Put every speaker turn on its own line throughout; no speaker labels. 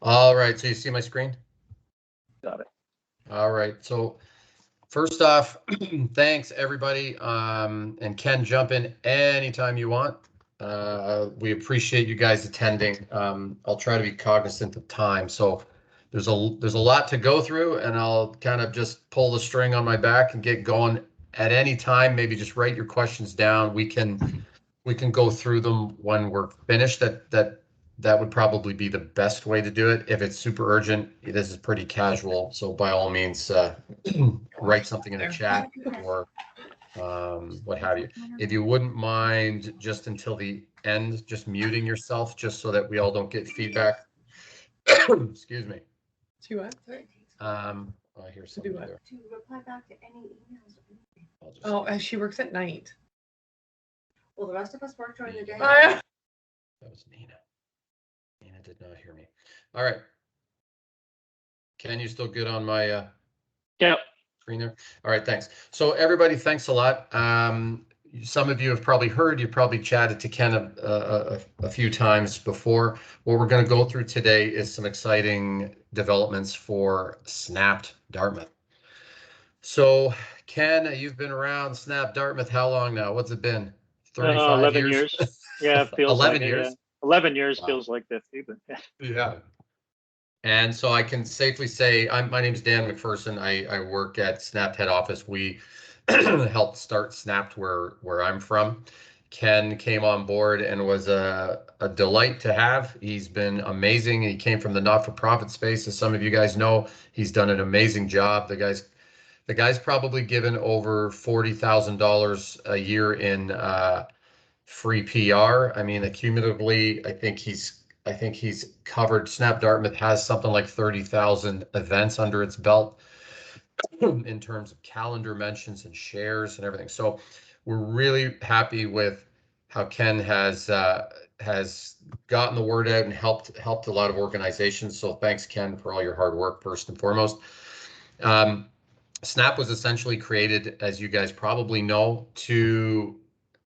All right, so you see my screen?
Got it.
All right, so first off, thanks everybody. And Ken, jump in anytime you want. We appreciate you guys attending. I'll try to be cognizant of time. So there's a lot to go through, and I'll kind of just pull the string on my back and get going at any time. Maybe just write your questions down. We can go through them when we're finished. That would probably be the best way to do it. If it's super urgent, this is pretty casual. So by all means, write something in the chat or what have you. If you wouldn't mind, just until the end, just muting yourself, just so that we all don't get feedback. Excuse me.
To what? Sorry.
I hear something there.
To reply back to any emails.
Oh, she works at night.
Well, the rest of us work during the day.
That was Nina. Nina did not hear me. All right. Ken, you still good on my
Yep.
screen there? All right, thanks. So everybody, thanks a lot. Some of you have probably heard, you probably chatted to Ken a few times before. What we're going to go through today is some exciting developments for Snapped Dartmouth. So Ken, you've been around Snap Dartmouth how long now? What's it been? 35
11 years. Yeah, it feels
11
like
years.
it, yeah. 11 years
Wow.
feels like 50, but yeah.
Yeah. And so I can safely say, my name is Dan McPherson. I work at Snapped head office. We helped start Snapped where I'm from. Ken came on board and was a delight to have. He's been amazing. He came from the not-for-profit space. As some of you guys know, he's done an amazing job. The guy's probably given over $40,000 a year in free PR. I mean, accumulatively, I think he's covered. Snap Dartmouth has something like 30,000 events under its belt in terms of calendar mentions and shares and everything. So we're really happy with how Ken has gotten the word out and helped a lot of organizations. So thanks, Ken, for all your hard work, first and foremost. Snap was essentially created, as you guys probably know, to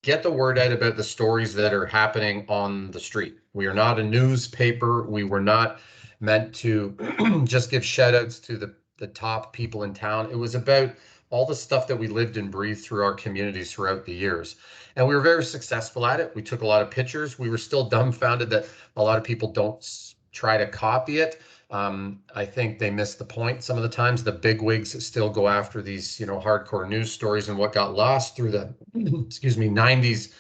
get the word out about the stories that are happening on the street. We are not a newspaper. We were not meant to just give shout outs to the top people in town. It was about all the stuff that we lived and breathed through our communities throughout the years. And we were very successful at it. We took a lot of pictures. We were still dumbfounded that a lot of people don't try to copy it. I think they miss the point. Some of the times the big wigs still go after these, hardcore news stories, and what got lost through the, 90s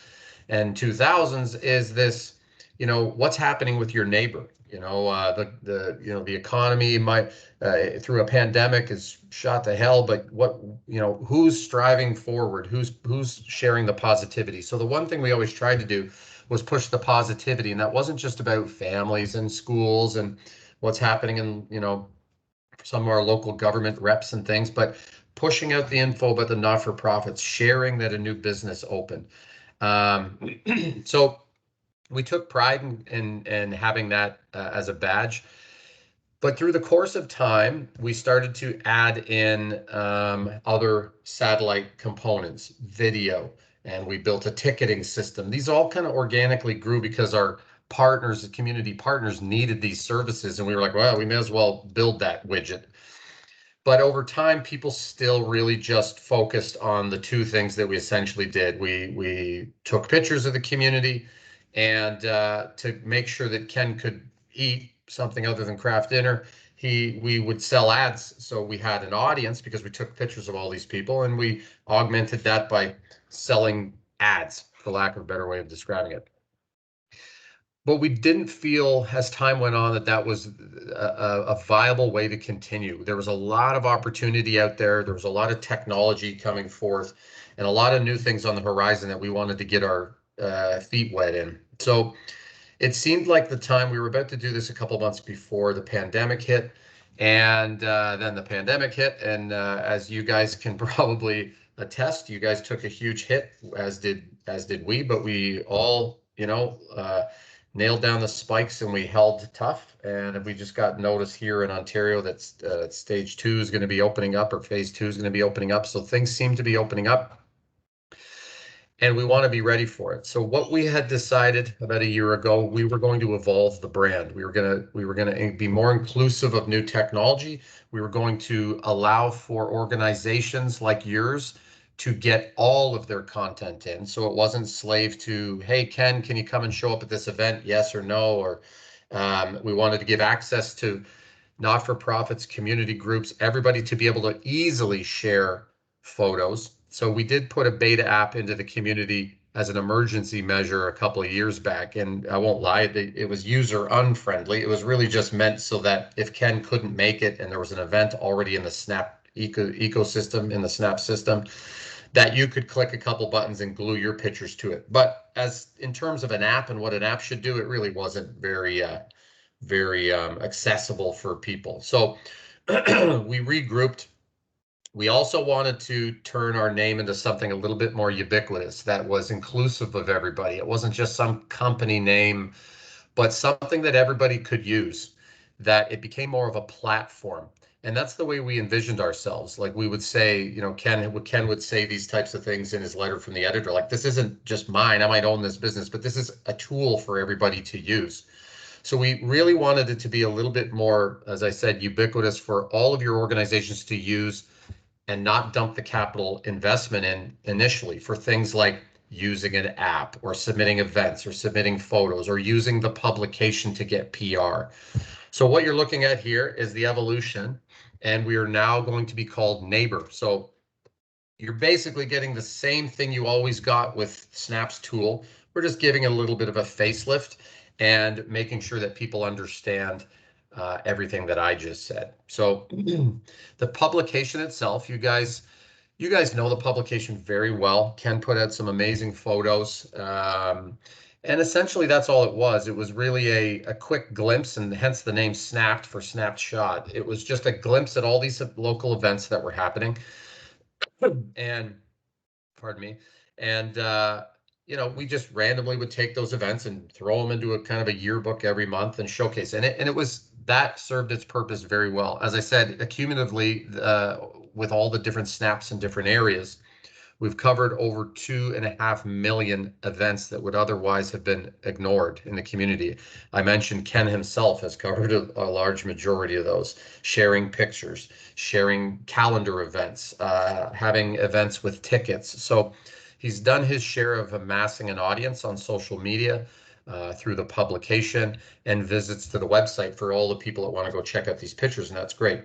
and 2000s is this, what's happening with your neighbor. The economy might through a pandemic is shot to hell, but who's striving forward? Who's sharing the positivity? So the one thing we always tried to do was push the positivity, and that wasn't just about families and schools and what's happening in, some of our local government reps and things, but pushing out the info about the not-for-profits, sharing that a new business opened. So we took pride in having that as a badge. But through the course of time, we started to add in other satellite components, video, and we built a ticketing system. These all kind of organically grew because our partners, the community partners, needed these services, and we were like, well, we may as well build that widget. But over time, people still really just focused on the two things that we essentially did. We took pictures of the community, and to make sure that Ken could eat something other than craft dinner, we would sell ads. So we had an audience because we took pictures of all these people, and we augmented that by selling ads, for lack of a better way of describing it. But we didn't feel as time went on that was a viable way to continue. There was a lot of opportunity out there. There was a lot of technology coming forth and a lot of new things on the horizon that we wanted to get our feet wet in. So it seemed like the time we were about to do this a couple months before the pandemic hit, and then the pandemic hit, and as you guys can probably attest, you guys took a huge hit, as did we, but we all nailed down the spikes and we held tough. And we just got notice here in Ontario that stage 2 is going to be opening up, or phase 2 is going to be opening up. So things seem to be opening up. and we want to be ready for it. So what we had decided about a year ago, we were going to evolve the brand. We were going to be more inclusive of new technology. We were going to allow for organizations like yours to get all of their content in. So it wasn't slave to, hey, Ken, can you come and show up at this event? Yes or no. Or we wanted to give access to not-for-profits, community groups, everybody to be able to easily share photos. So we did put a beta app into the community as an emergency measure a couple of years back, and I won't lie, it was user unfriendly. It was really just meant so that if Ken couldn't make it and there was an event already in the Snap ecosystem, in the Snap system, that you could click a couple buttons and glue your pictures to it. But as in terms of an app and what an app should do, it really wasn't very accessible for people. So we regrouped. We also wanted to turn our name into something a little bit more ubiquitous that was inclusive of everybody. It wasn't just some company name, but something that everybody could use, that it became more of a platform. And that's the way we envisioned ourselves. Like we would say, you know, Ken would say these types of things in his letter from the editor, like, this isn't just mine, I might own this business, but this is a tool for everybody to use. So we really wanted it to be a little bit more, as I said, ubiquitous for all of your organizations to use and not dump the capital investment in initially for things like using an app or submitting events or submitting photos or using the publication to get PR. So what you're looking at here is the evolution, and we are now going to be called Neighbor. So you're basically getting the same thing you always got with Snap's tool. We're just giving it a little bit of a facelift and making sure that people understand everything that I just said. So the publication itself, you guys know the publication very well. Ken put out some amazing photos. And essentially that's all it was. It was really a quick glimpse, and hence the name Snapped for Snapped Shot. It was just a glimpse at all these local events that were happening. And pardon me. And you know, we just randomly would take those events and throw them into a kind of a yearbook every month and showcase. And it was, that served its purpose very well. As I said, cumulatively, with all the different snaps in different areas, we've covered over 2.5 million events that would otherwise have been ignored in the community. I mentioned Ken himself has covered a large majority of those, sharing pictures, sharing calendar events, having events with tickets. So he's done his share of amassing an audience on social media through the publication and visits to the website for all the people that want to go check out these pictures, and that's great.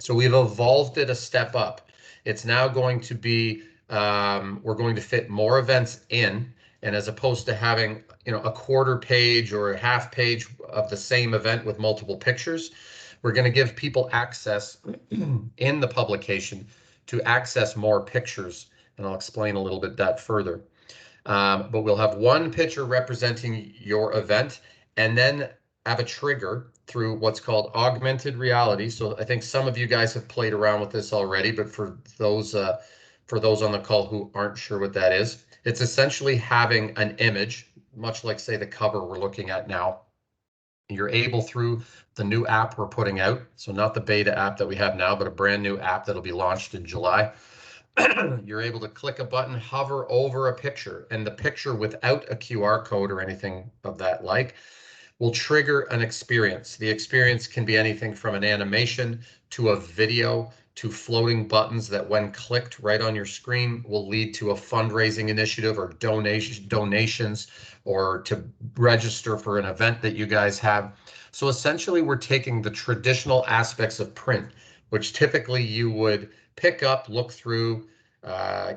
So we've evolved it a step up. It's now going to be, we're going to fit more events in, and as opposed to having, you know, a quarter page or a half page of the same event with multiple pictures, we're going to give people access in the publication to access more pictures, and I'll explain a little bit that further. But we'll have one picture representing your event, and then have a trigger through what's called augmented reality. So I think some of you guys have played around with this already, but for those on the call who aren't sure what that is, it's essentially having an image, much like, say, the cover we're looking at now. You're able, through the new app we're putting out, so not the beta app that we have now, but a brand new app that'll be launched in July. You're able to click a button, hover over a picture, and the picture, without a QR code or anything of that like, will trigger an experience. The experience can be anything from an animation to a video to floating buttons that, when clicked right on your screen, will lead to a fundraising initiative or donations, or to register for an event that you guys have. So essentially, we're taking the traditional aspects of print, which typically you would pick up, look through,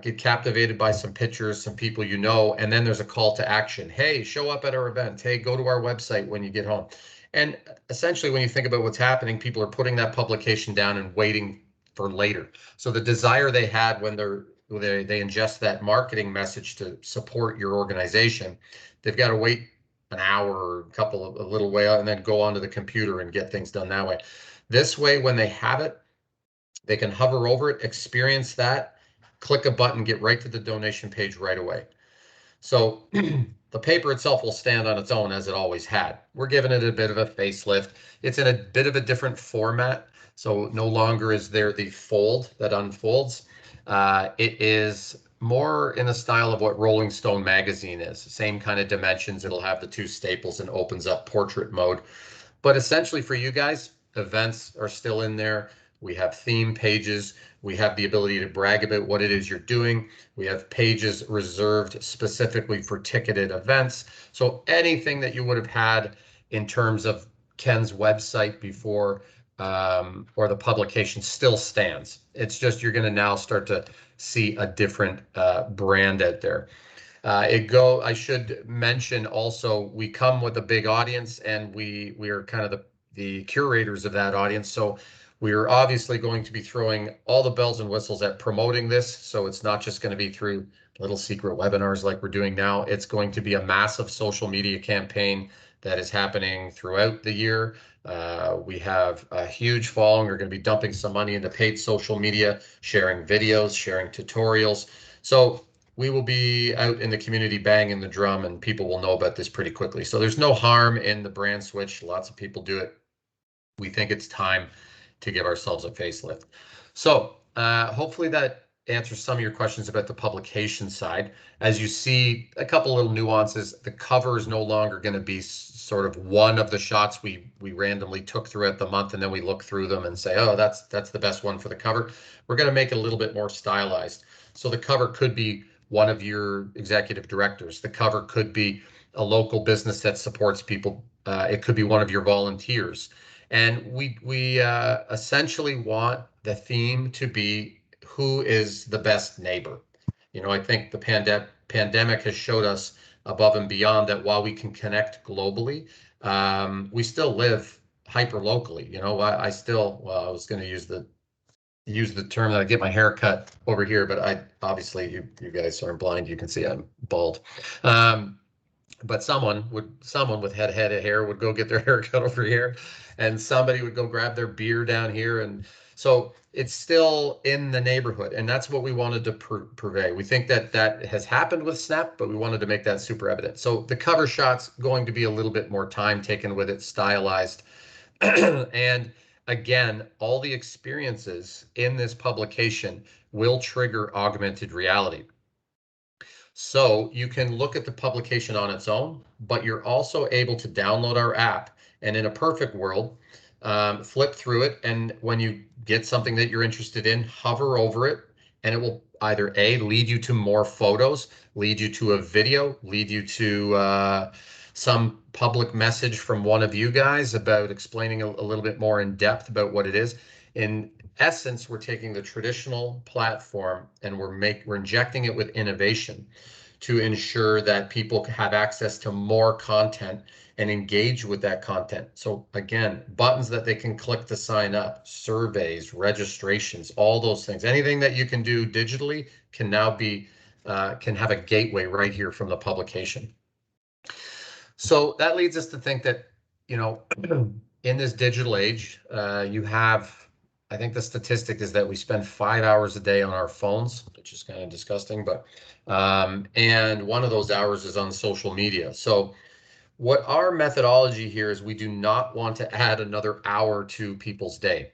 get captivated by some pictures, some people you know, and then there's a call to action. Hey, show up at our event. Hey, go to our website when you get home. And essentially, when you think about what's happening, people are putting that publication down and waiting for later. So the desire they had when they ingest that marketing message to support your organization, they've got to wait an hour or a little way out and then go onto the computer and get things done that way. This way, when they have it, they can hover over it, experience that, click a button, get right to the donation page right away. So the paper itself will stand on its own, as it always had. We're giving it a bit of a facelift. It's in a bit of a different format. So no longer is there the fold that unfolds. It is more in the style of what Rolling Stone magazine is. Same kind of dimensions. It'll have the two staples and opens up portrait mode. But essentially for you guys, events are still in there. We have theme pages. We have the ability to brag about what it is you're doing. We have pages reserved specifically for ticketed events. So anything that you would have had in terms of Ken's website before, or the publication, still stands. It's just you're going to now start to see a different brand out there. I should mention also, we come with a big audience, and we are kind of the curators of that audience. So we are obviously going to be throwing all the bells and whistles at promoting this. So it's not just going to be through little secret webinars like we're doing now. It's going to be a massive social media campaign that is happening throughout the year. We have a huge following. We're going to be dumping some money into paid social media, sharing videos, sharing tutorials. So we will be out in the community banging the drum, and people will know about this pretty quickly. So there's no harm in the brand switch. Lots of people do it. We think it's time to give ourselves a facelift. So hopefully that answers some of your questions about the publication side. As you see, a couple little nuances. The cover is no longer going to be sort of one of the shots we randomly took throughout the month, and then we look through them and say, oh, that's the best one for the cover. We're going to make it a little bit more stylized. So the cover could be one of your executive directors. The cover could be a local business that supports people. It could be one of your volunteers. And we essentially want the theme to be, who is the best neighbor? You know, I think the pandemic has showed us above and beyond that while we can connect globally, we still live hyper locally. You know, I still, well, I was going to use the term that I get my hair cut over here, but I obviously you guys aren't blind. You can see I'm bald. But someone with head of hair would go get their hair cut over here, and somebody would go grab their beer down here. And so it's still in the neighborhood, and that's what we wanted to purvey. We think that has happened with Snap, but we wanted to make that super evident. So the cover shot's going to be a little bit more time taken with it, stylized. And again, all the experiences in this publication will trigger augmented reality. So you can look at the publication on its own, but you're also able to download our app, and in a perfect world, flip through it. And when you get something that you're interested in, hover over it, and it will either A, lead you to more photos, lead you to a video, lead you to some public message from one of you guys about explaining a little bit more in depth about what it is. In essence, we're taking the traditional platform and we're injecting it with innovation to ensure that people have access to more content and engage with that content. So again, buttons that they can click to sign up, surveys, registrations, all those things. Anything that you can do digitally can now be, can have a gateway right here from the publication. So that leads us to think that, you know, in this digital age, you have, I think the statistic is that we spend 5 hours a day on our phones, which is kind of disgusting, but and one of those hours is on social media. So what our methodology here is, we do not want to add another hour to people's day.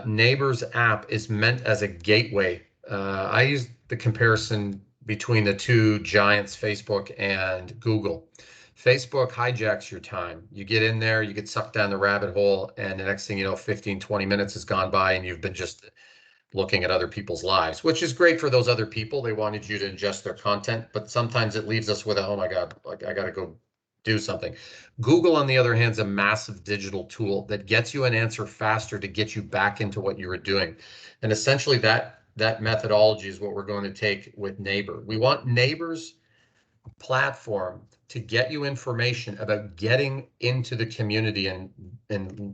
Neighbor's app is meant as a gateway. I use the comparison between the two giants, Facebook and Google. Facebook hijacks your time. You get in there, you get sucked down the rabbit hole, and the next thing you know, 15, 20 minutes has gone by and you've been just looking at other people's lives, which is great for those other people. They wanted you to ingest their content, but sometimes it leaves us with a, oh my God, like I got to go do something. Google, on the other hand, is a massive digital tool that gets you an answer faster to get you back into what you were doing. And essentially that methodology is what we're going to take with Neighbor. We want Neighbor's platform to get you information about getting into the community and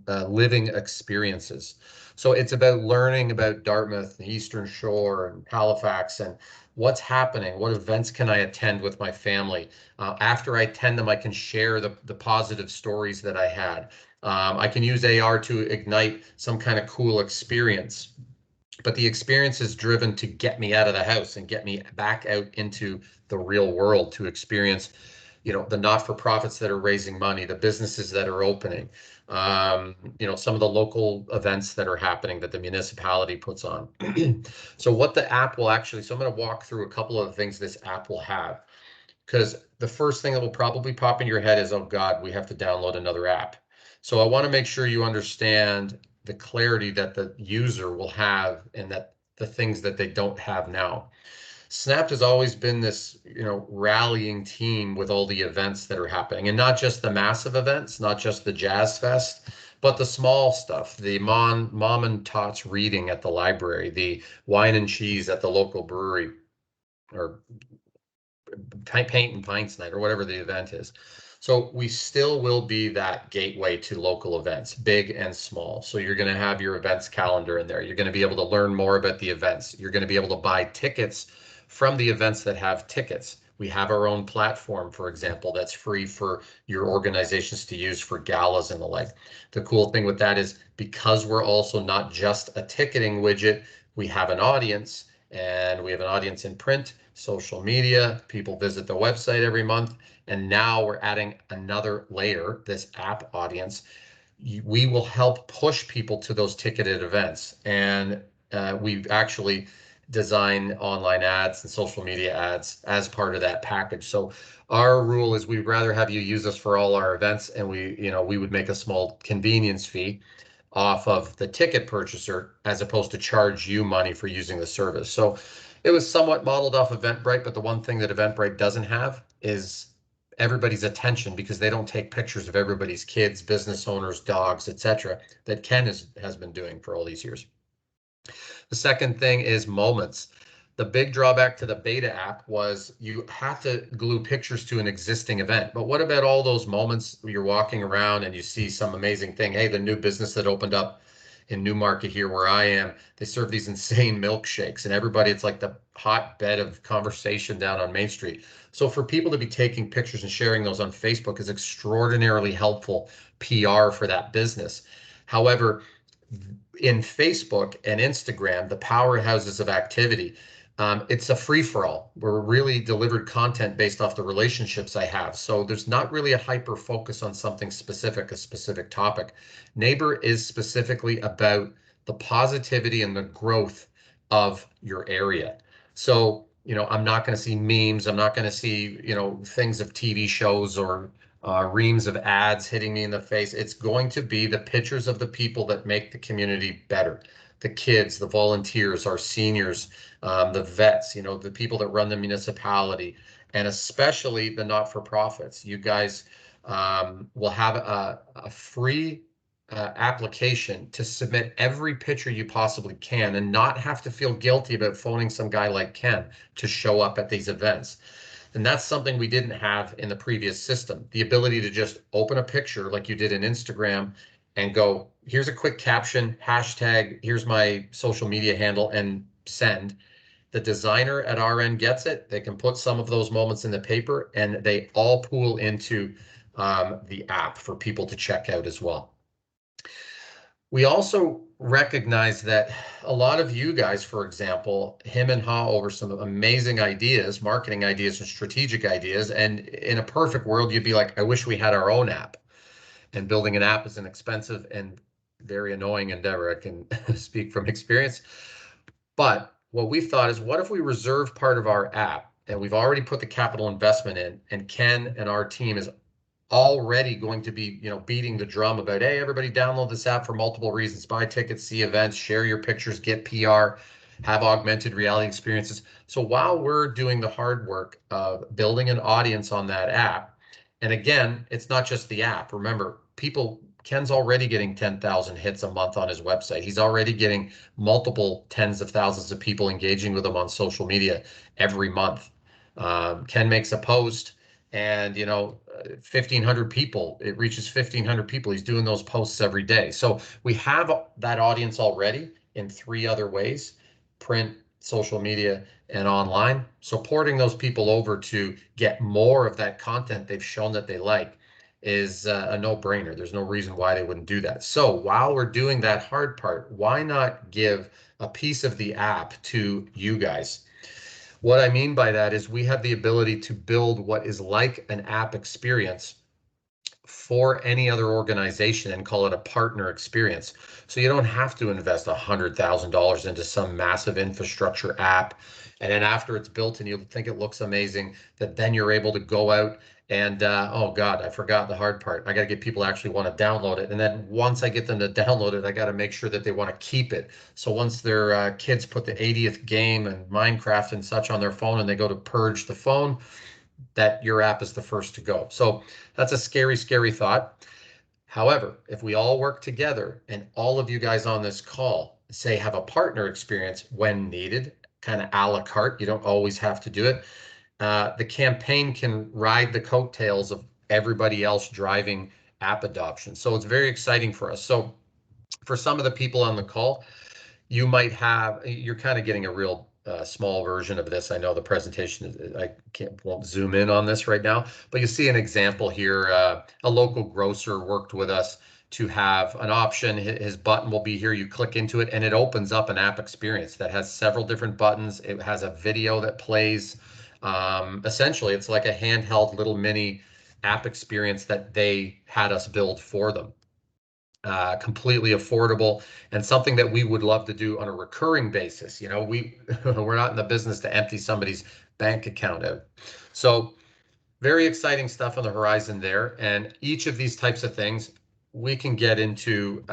living experiences. So it's about learning about Dartmouth, the Eastern Shore, and Halifax, and what's happening. What events can I attend with my family? After I attend them, I can share the positive stories that I had. I can use AR to ignite some kind of cool experience. But the experience is driven to get me out of the house and get me back out into the real world to experience the not-for-profits that are raising money, the businesses that are opening, some of the local events that are happening that the municipality puts on. So what the app will actually, so I'm going to walk through a couple of the things this app will have, because the first thing that will probably pop in your head is, oh God, we have to download another app. So I want to make sure you understand the clarity that the user will have and that the things that they don't have now. Snapped has always been this, rallying team with all the events that are happening, and not just the massive events, not just the Jazz Fest, but the small stuff, the mom and tots reading at the library, the wine and cheese at the local brewery, or paint and pints night, or whatever the event is. So we still will be that gateway to local events, big and small. So you're going to have your events calendar in there. You're going to be able to learn more about the events. You're going to be able to buy tickets from the events that have tickets. We have our own platform, for example, that's free for your organizations to use for galas and the like. The cool thing with that is, because we're also not just a ticketing widget, we have an audience, and we have an audience in print, social media, people visit the website every month, and now we're adding another layer, this app audience. We will help push people to those ticketed events, and we've actually designed online ads and social media ads as part of that package. So our rule is, we'd rather have you use us for all our events, and we would make a small convenience fee off of the ticket purchaser, as opposed to charge you money for using the service. So it was somewhat modeled off Eventbrite, but the one thing that Eventbrite doesn't have is everybody's attention, because they don't take pictures of everybody's kids, business owners, dogs, etc., that Ken has been doing for all these years. The second thing is moments. The big drawback to the beta app was you have to glue pictures to an existing event. But what about all those moments where you're walking around and you see some amazing thing? Hey, the new business that opened up in Newmarket here where I am, they serve these insane milkshakes, and everybody, it's like the hotbed of conversation down on Main Street. So for people to be taking pictures and sharing those on Facebook is extraordinarily helpful PR for that business. However, in Facebook and Instagram, the powerhouses of activity, it's a free-for-all. We're really delivered content based off the relationships I have. So there's not really a hyper focus on something specific, a specific topic. Neighbor is specifically about the positivity and the growth of your area. So, I'm not going to see memes. I'm not going to see, things of TV shows or reams of ads hitting me in the face. It's going to be the pictures of the people that make the community better. The kids, the volunteers, our seniors, the vets, the people that run the municipality, and especially the not-for-profits. You guys will have a free application to submit every picture you possibly can, and not have to feel guilty about phoning some guy like Ken to show up at these events. And that's something we didn't have in the previous system. The ability to just open a picture like you did in Instagram and go, here's a quick caption, hashtag, here's my social media handle, and send. The designer at our end gets it. They can put some of those moments in the paper, and they all pool into the app for people to check out as well. We also recognize that a lot of you guys, for example, him and Ha over some amazing ideas, marketing ideas and strategic ideas. And in a perfect world, you'd be like, I wish we had our own app. And building an app is an expensive and very annoying endeavor. I can speak from experience. But what we've thought is, what if we reserve part of our app, and we've already put the capital investment in, and Ken and our team is already going to be, beating the drum about, hey, everybody download this app for multiple reasons: buy tickets, see events, share your pictures, get PR, have augmented reality experiences. So while we're doing the hard work of building an audience on that app, and again, it's not just the app. Remember, Ken's already getting 10,000 hits a month on his website. He's already getting multiple tens of thousands of people engaging with him on social media every month. Ken makes a post, and 1,500 people, it reaches 1,500 people. He's doing those posts every day. So we have that audience already in 3 other ways: print, social media, and online. So porting those people over to get more of that content they've shown that they like is a no-brainer. There's no reason why they wouldn't do that. So while we're doing that hard part, why not give a piece of the app to you guys? What I mean by that is we have the ability to build what is like an app experience for any other organization and call it a partner experience. So you don't have to invest $100,000 into some massive infrastructure app. And then after it's built and you think it looks amazing, that then you're able to go out and, oh God, I forgot the hard part. I got to get people to actually want to download it. And then once I get them to download it, I got to make sure that they want to keep it. So once their kids put the 80th game and Minecraft and such on their phone and they go to purge the phone, that your app is the first to go. So that's a scary, scary thought. However, if we all work together and all of you guys on this call say have a partner experience when needed, kind of a la carte, you don't always have to do it. The campaign can ride the coattails of everybody else driving app adoption. So it's very exciting for us. So for some of the people on the call, you might have, you're kind of getting a real small version of this. I know the presentation, I won't zoom in on this right now, but you see an example here. A local grocer worked with us to have an option. His button will be here. You click into it and it opens up an app experience that has several different buttons. It has a video that plays. Essentially, it's like a handheld little mini app experience that they had us build for them. Completely affordable and something that we would love to do on a recurring basis. You know, we're not in the business to empty somebody's bank account out. So very exciting stuff on the horizon there. And each of these types of things we can get into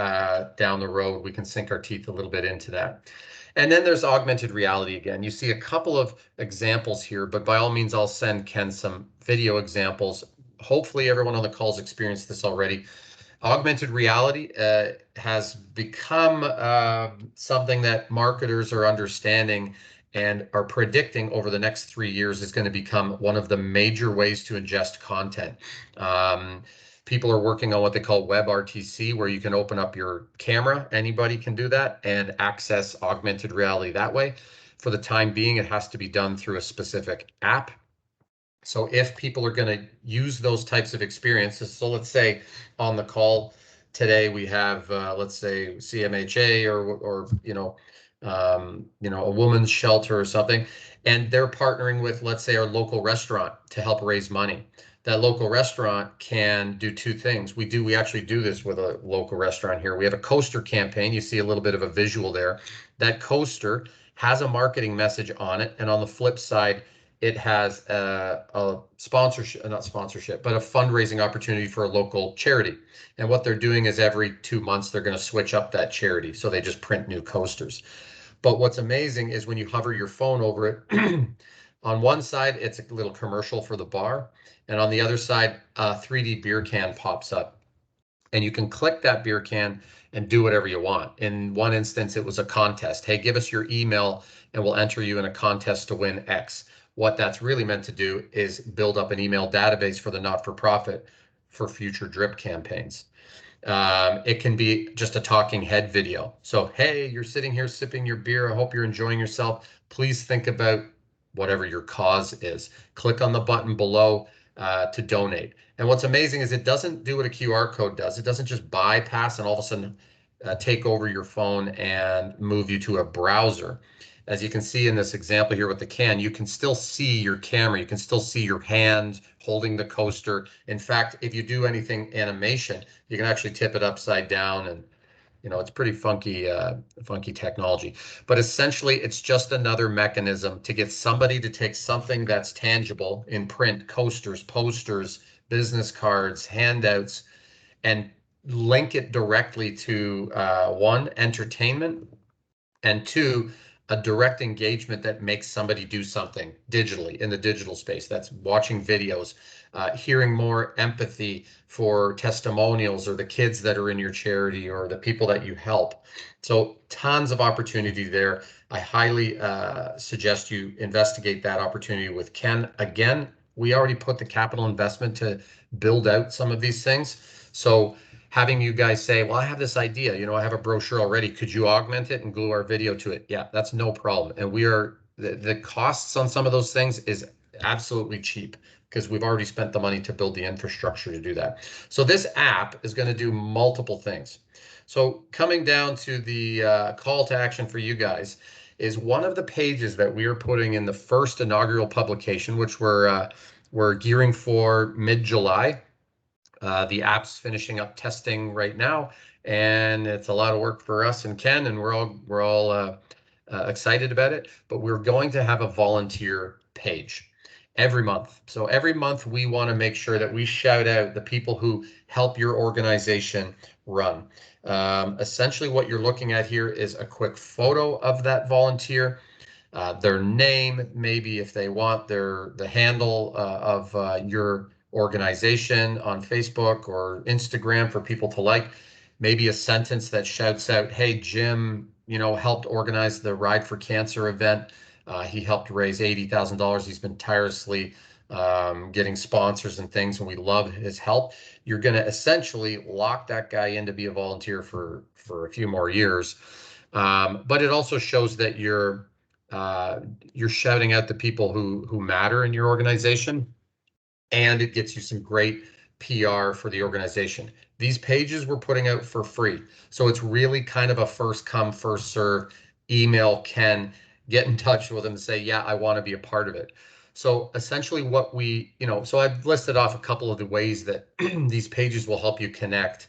down the road. We can sink our teeth a little bit into that. And then there's augmented reality again. You see a couple of examples here, but by all means, I'll send Ken some video examples. Hopefully everyone on the call's experienced this already. Augmented reality has become something that marketers are understanding and are predicting over the next 3 years is going to become one of the major ways to ingest content. People are working on what they call WebRTC, where you can open up your camera, anybody can do that, and access augmented reality that way. For the time being, it has to be done through a specific app. So if people are going to use those types of experiences, so let's say on the call today we have, let's say CMHA or a woman's shelter or something, and they're partnering with, let's say, our local restaurant to help raise money. That local restaurant can do two things. We actually do this with a local restaurant here. We have a coaster campaign. You see a little bit of a visual there. That coaster has a marketing message on it, and on the flip side, it has a sponsorship, not sponsorship, but a fundraising opportunity for a local charity. And what they're doing is every 2 months, they're going to switch up that charity. So they just print new coasters. But what's amazing is when you hover your phone over it, on one side, it's a little commercial for the bar. And on the other side, a 3D beer can pops up. And you can click that beer can and do whatever you want. In one instance, it was a contest. Hey, give us your email and we'll enter you in a contest to win X. What that's really meant to do is build up an email database for the not-for-profit for future drip campaigns. It can be just a talking head video. So, hey, you're sitting here sipping your beer. I hope you're enjoying yourself. Please think about whatever your cause is. Click on the button below to donate. And what's amazing is it doesn't do what a QR code does. It doesn't just bypass and all of a sudden take over your phone and move you to a browser. As you can see in this example here with the can, you can still see your camera. You can still see your hand holding the coaster. In fact, if you do anything animation, you can actually tip it upside down, and it's pretty funky technology. But essentially, it's just another mechanism to get somebody to take something that's tangible in print, coasters, posters, business cards, handouts, and link it directly to one, entertainment, and two, a direct engagement that makes somebody do something digitally in the digital space. That's watching videos, hearing more empathy for testimonials or the kids that are in your charity or the people that you help. So tons of opportunity there. I highly suggest you investigate that opportunity with Ken. Again, we already put the capital investment to build out some of these things. So having you guys say, well, I have this idea, I have a brochure already. Could you augment it and glue our video to it? Yeah, that's no problem. And the costs on some of those things is absolutely cheap because we've already spent the money to build the infrastructure to do that. So this app is going to do multiple things. So coming down to the call to action for you guys, is one of the pages that we are putting in the first inaugural publication, which we're gearing for mid-July. The app's finishing up testing right now, and it's a lot of work for us and Ken, and we're all excited about it. But we're going to have a volunteer page every month. So every month we want to make sure that we shout out the people who help your organization run. Essentially, what you're looking at here is a quick photo of that volunteer. Their name, maybe if they want the handle of your organization on Facebook or Instagram for people to like, maybe a sentence that shouts out, hey, Jim, helped organize the Ride for Cancer event. He helped raise $80,000. He's been tirelessly getting sponsors and things, and we love his help. You're going to essentially lock that guy in to be a volunteer for a few more years. But it also shows that you're shouting out the people who matter in your organization, and it gets you some great PR for the organization. These pages we're putting out for free, so it's really kind of a first come, first serve. Email Ken, get in touch with him and say, yeah, I want to be a part of it. So essentially what so I've listed off a couple of the ways that these pages will help you connect.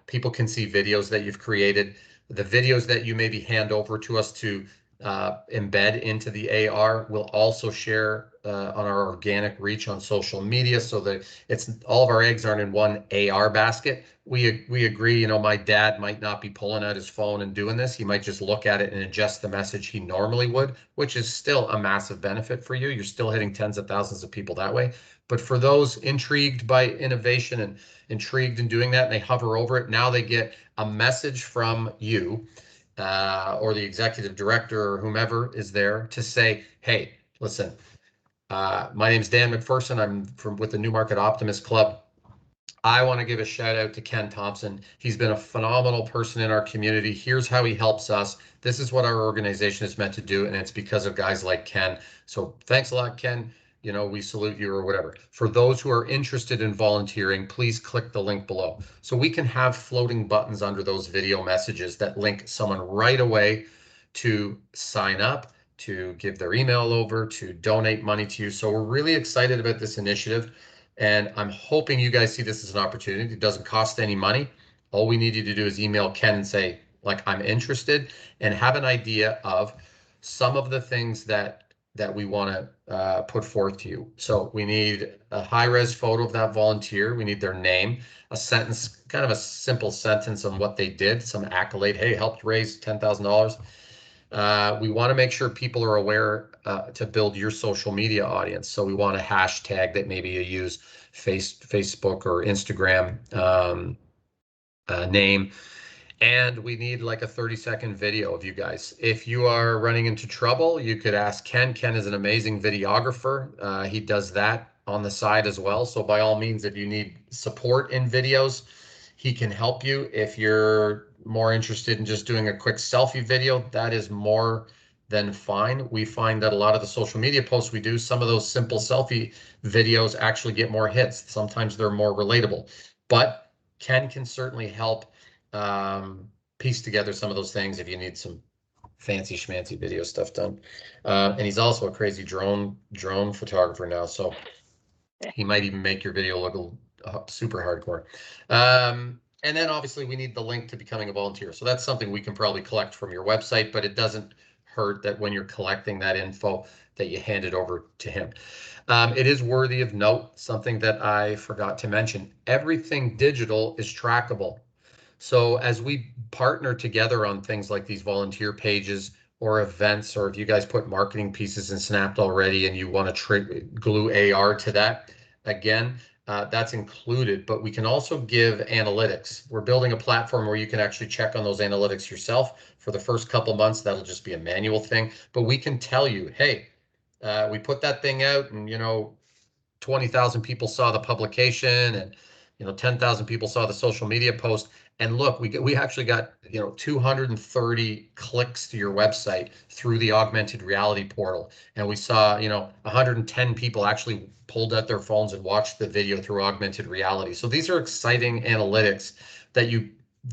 People can see videos that you've created, the videos that you maybe hand over to us to embed into the AR. We'll also share on our organic reach on social media, so that it's all of our eggs aren't in one AR basket. We agree, my dad might not be pulling out his phone and doing this. He might just look at it and adjust the message he normally would, which is still a massive benefit for you. You're still hitting tens of thousands of people that way. But for those intrigued by innovation and intrigued in doing that, and they hover over it, now they get a message from you or the executive director or whomever is there to say, hey, listen, my name's Dan McPherson. I'm with the Newmarket Optimist Club. I want to give a shout out to Ken Thompson. He's been a phenomenal person in our community. Here's how he helps us. This is what our organization is meant to do, and it's because of guys like Ken. So thanks a lot, Ken. We salute you or whatever. For those who are interested in volunteering, please click the link below. So we can have floating buttons under those video messages that link someone right away to sign up, to give their email over, to donate money to you. So we're really excited about this initiative, and I'm hoping you guys see this as an opportunity. It doesn't cost any money. All we need you to do is email Ken and say, I'm interested, and have an idea of some of the things that we want to put forth to you. So we need a high-res photo of that volunteer. We need their name, a sentence, kind of a simple sentence on what they did, some accolade. Hey, helped raise $10,000. We want to make sure people are aware to build your social media audience. So we want a hashtag that maybe you use, Facebook or Instagram name. And we need like a 30-second video of you guys. If you are running into trouble, you could ask Ken. Ken is an amazing videographer. He does that on the side as well. So by all means, if you need support in videos, he can help you. If you're more interested in just doing a quick selfie video, that is more than fine. We find that a lot of the social media posts we do, some of those simple selfie videos actually get more hits. Sometimes they're more relatable, but Ken can certainly help piece together some of those things if you need some fancy schmancy video stuff done. And he's also a crazy drone photographer now, so he might even make your video look super hardcore. And then obviously we need the link to becoming a volunteer. So that's something we can probably collect from your website, but it doesn't hurt that when you're collecting that info that you hand it over to him. It is worthy of note, something that I forgot to mention. Everything digital is trackable. So as we partner together on things like these volunteer pages or events, or if you guys put marketing pieces in Snapped already and you want to glue AR to that, again, that's included, but we can also give analytics. We're building a platform where you can actually check on those analytics yourself. For the first couple months, that'll just be a manual thing, but we can tell you, hey, we put that thing out and 20,000 people saw the publication, and 10,000 people saw the social media post. And look, we actually got 230 clicks to your website through the augmented reality portal, and we saw 110 people actually pulled out their phones and watched the video through augmented reality. So these are exciting analytics that you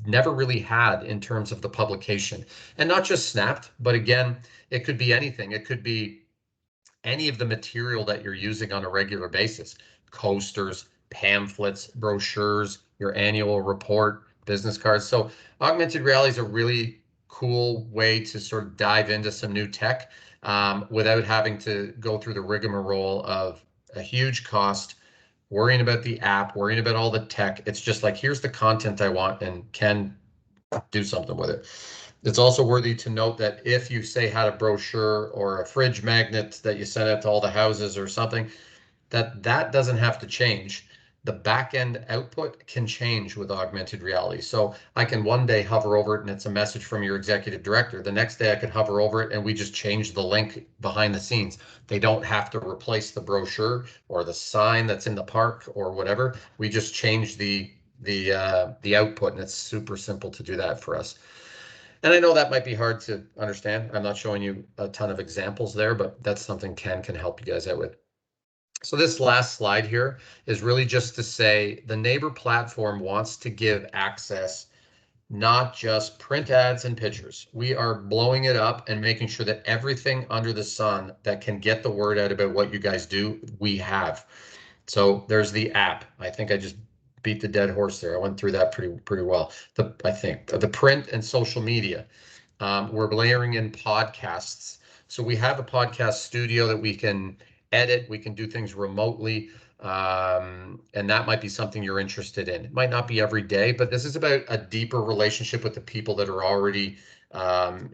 never really had in terms of the publication. And not just snapped, but again, it could be anything. It could be any of the material that you're using on a regular basis: coasters, pamphlets, brochures, your annual report, business cards. So augmented reality is a really cool way to sort of dive into some new tech without having to go through the rigmarole of a huge cost, worrying about the app, worrying about all the tech. It's just like, here's the content I want, and can do something with it. It's also worthy to note that if you say had a brochure or a fridge magnet that you sent out to all the houses or something, that doesn't have to change. The back end output can change with augmented reality. So I can one day hover over it and it's a message from your executive director. The next day I could hover over it and we just change the link behind the scenes. They don't have to replace the brochure or the sign that's in the park or whatever. We just change the output, and it's super simple to do that for us. And I know that might be hard to understand. I'm not showing you a ton of examples there, but that's something Ken can help you guys out with. So this last slide here is really just to say the Neighbor platform wants to give access, not just print ads and pictures. We are blowing it up and making sure that everything under the sun that can get the word out about what you guys do, we have. So there's the app. I think I just beat the dead horse there. I went through that pretty well. I think the print and social media. We're layering in podcasts. So we have a podcast studio that we can edit. We can do things remotely. And that might be something you're interested in. It might not be every day, but this is about a deeper relationship with the people that are already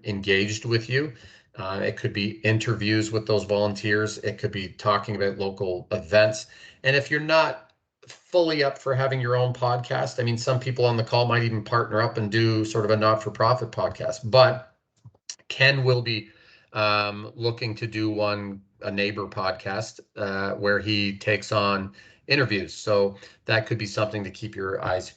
engaged with you. It could be interviews with those volunteers. It could be talking about local events. And if you're not fully up for having your own podcast, I mean, some people on the call might even partner up and do sort of a not-for-profit podcast, but Ken will be looking to do a neighbor podcast where he takes on interviews. So that could be something to keep your eyes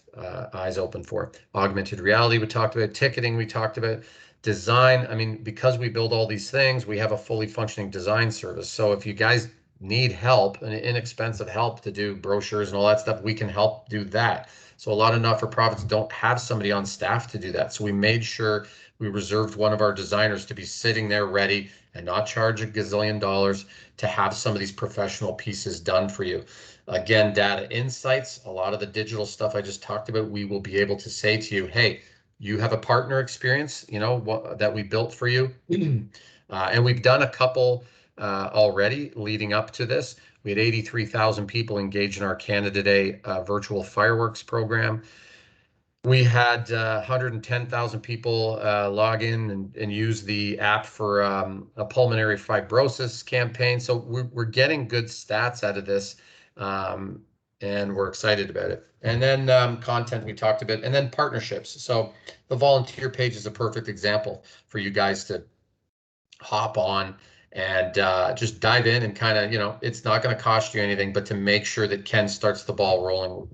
open for. Augmented reality, we talked about. Ticketing, we talked about. Design, I mean, because we build all these things, we have a fully functioning design service. So if you guys need help, and inexpensive help to do brochures and all that stuff, we can help do that. So a lot of not-for-profits don't have somebody on staff to do that. So we made sure we reserved one of our designers to be sitting there ready and not charge a gazillion dollars to have some of these professional pieces done for you. Again, data insights, a lot of the digital stuff I just talked about, we will be able to say to you, hey, you have a partner experience, that we built for you. And we've done a couple already leading up to this. We had 83,000 people engaged in our Canada Day virtual fireworks program. We had 110,000 people log in and use the app for a pulmonary fibrosis campaign. So we're getting good stats out of this, and we're excited about it. And then content we talked about, and then partnerships. So the volunteer page is a perfect example for you guys to hop on and just dive in and kind of, it's not going to cost you anything, but to make sure that Ken starts the ball rolling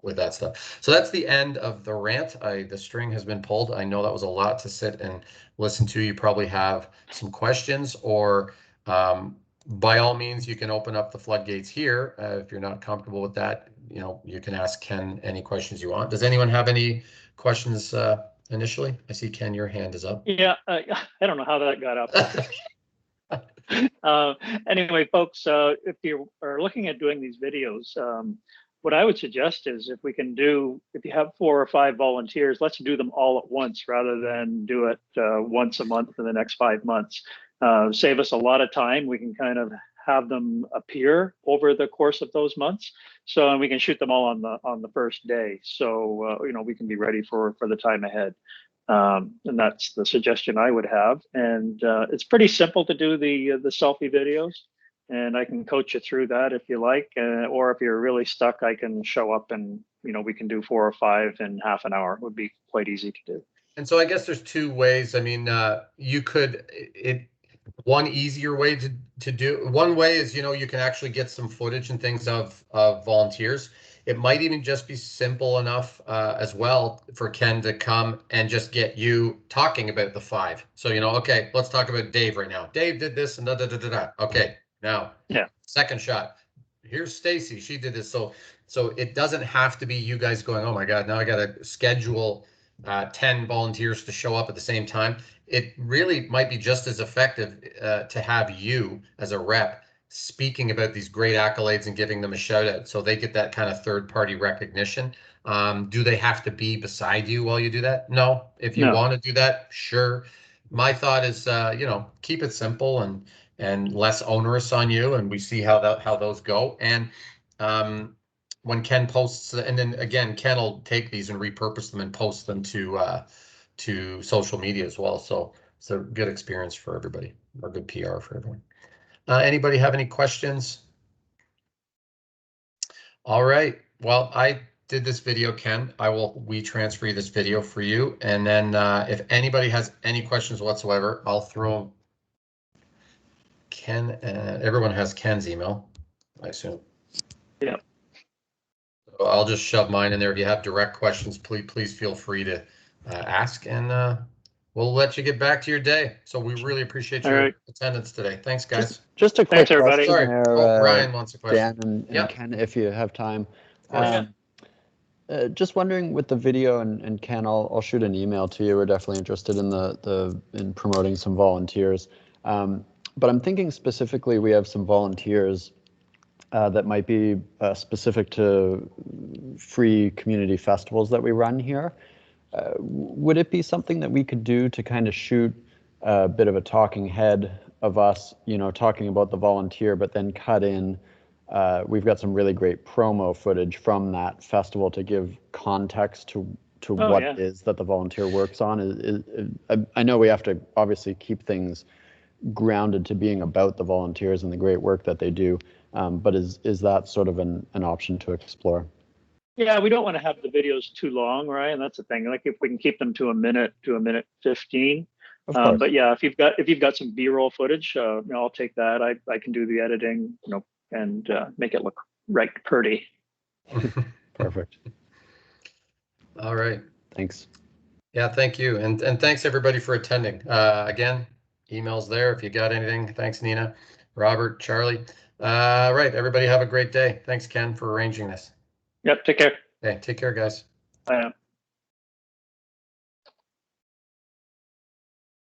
with that stuff. So that's the end of the rant. The string has been pulled. I know that was a lot to sit and listen to. You probably have some questions, or by all means, you can open up the floodgates here. If you're not comfortable with that, you can ask Ken any questions you want. Does anyone have any questions initially? I see, Ken, your hand is up.
Yeah, I don't know how that got up. Anyway, folks, if you are looking at doing these videos, what I would suggest is if you have 4 or 5 volunteers, let's do them all at once rather than do it once a month for the next 5 months. Save us a lot of time. We can kind of have them appear over the course of those months. And we can shoot them all on the first day. So, we can be ready for the time ahead. And that's the suggestion I would have. And it's pretty simple to do the selfie videos, and I can coach you through that if you like, or if you're really stuck, I can show up and we can do 4 or 5 in half an hour. It would be quite easy to do.
And so I guess there's 2 ways. I mean, you could one easier way to do. One way is you can actually get some footage and things of volunteers. It might even just be simple enough as well for Ken to come and just get you talking about the 5. So, okay, let's talk about Dave right now. Dave did this and da. Okay, now, second shot. Here's Stacy. She did this. So it doesn't have to be you guys going, oh my God, now I got to schedule 10 volunteers to show up at the same time, it really might be just as effective to have you as a rep speaking about these great accolades and giving them a shout out so they get that kind of third party recognition. Do they have to be beside you while you do that? No. If you
No.
want to do that, sure. My thought is, keep it simple and less onerous on you, and we see how those go. And when Ken posts, and then again, Ken will take these and repurpose them and post them to social media as well. So it's a good experience for everybody, or good PR for everyone. Anybody have any questions? All right. Well, I did this video, Ken. I will transfer this video for you. And then if anybody has any questions whatsoever, I'll throw Ken. Everyone has Ken's email, I assume.
Yeah.
So I'll just shove mine in there. If you have direct questions, please feel free to ask, and we'll let you get back to your day. So we really appreciate your attendance today. Thanks, guys.
Just a quick
everybody.
question
Sorry.
there,
Ryan wants a question.
Dan and
Yep.
Ken, if you have time.
Of course.
Just wondering with the video, and Ken, I'll shoot an email to you. We're definitely interested in in promoting some volunteers. But I'm thinking specifically we have some volunteers that might be specific to free community festivals that we run here. Would it be something that we could do to kind of shoot a bit of a talking head of us, talking about the volunteer, but then cut in, we've got some really great promo footage from that festival to give context to what it is that the volunteer works on. I know we have to obviously keep things grounded to being about the volunteers and the great work that they do, but is that sort of an option to explore?
Yeah, we don't want to have the videos too long, right? And that's the thing. Like if we can keep them to a minute 15. But yeah, if you've got some B-roll footage, I'll take that. I can do the editing, and make it look right pretty.
Perfect.
All right.
Thanks.
Yeah, thank you, and thanks everybody for attending. Again, emails there if you got anything. Thanks, Nina, Robert, Charlie. Right, everybody have a great day. Thanks, Ken, for arranging this.
Yep. Take care.
Okay, take care, guys.
Bye now.